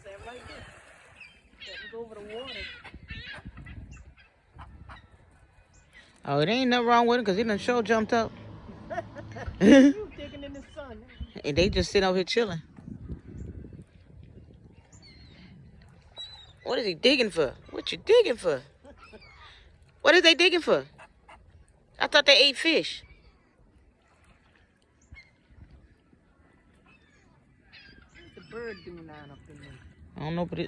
sat right there. That was over the water. Oh, it ain't nothing wrong with it because he done sure jumped up. He was digging in the sun. And they just sitting over here chilling. What is he digging for? What you digging for? What is they digging for? I thought they ate fish. What's the bird doing down up in there? I don't know, but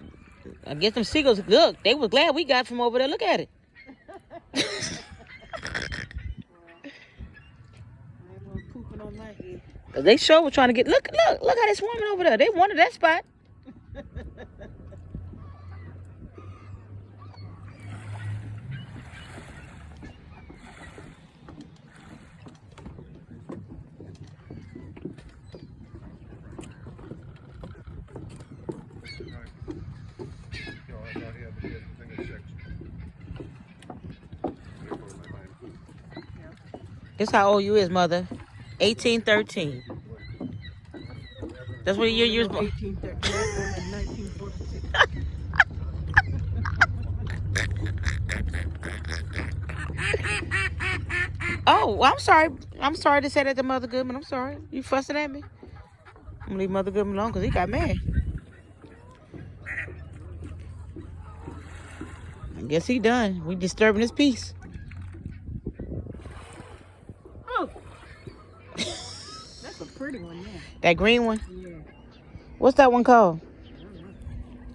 I guess them seagulls, look, they was glad we got from over there. Look at it. Well, I ain't gonna pooping on my head. They sure were trying to get, look how they swarming over there. They wanted that spot. Guess how old you is, mother? 1813. That's what year you was born. 1839 and 1946. Oh, well, I'm sorry. I'm sorry to say that to Mother Goodman. I'm sorry. You fussing at me? I'm gonna leave Mother Goodman alone because he got mad. I guess he done. We disturbing his peace. Oh, that's a pretty one, yeah. That green one? Yeah. What's that one called?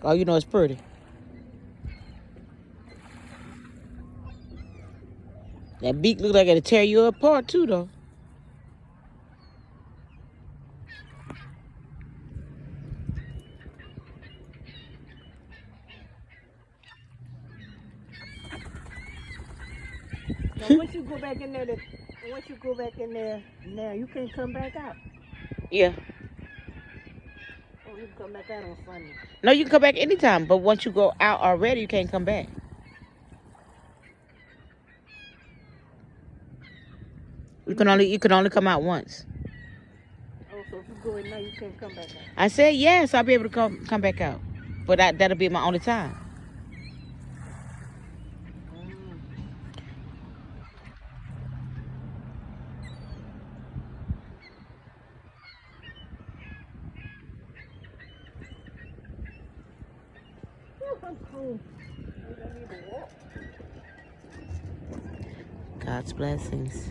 Oh, you know it's pretty. That beak look like it'll tear you apart too, though. Now, once you go back in there, now you can't come back out. Yeah. Oh, you can come back out on Sunday. No, you can come back anytime, but once you go out already, you can't come back. You can only come out once. Oh, so if you go in now, you can't come back out. I said yes, I'll be able to come back out, but that'll be my only time. I'm cold. I need to walk. God's blessings.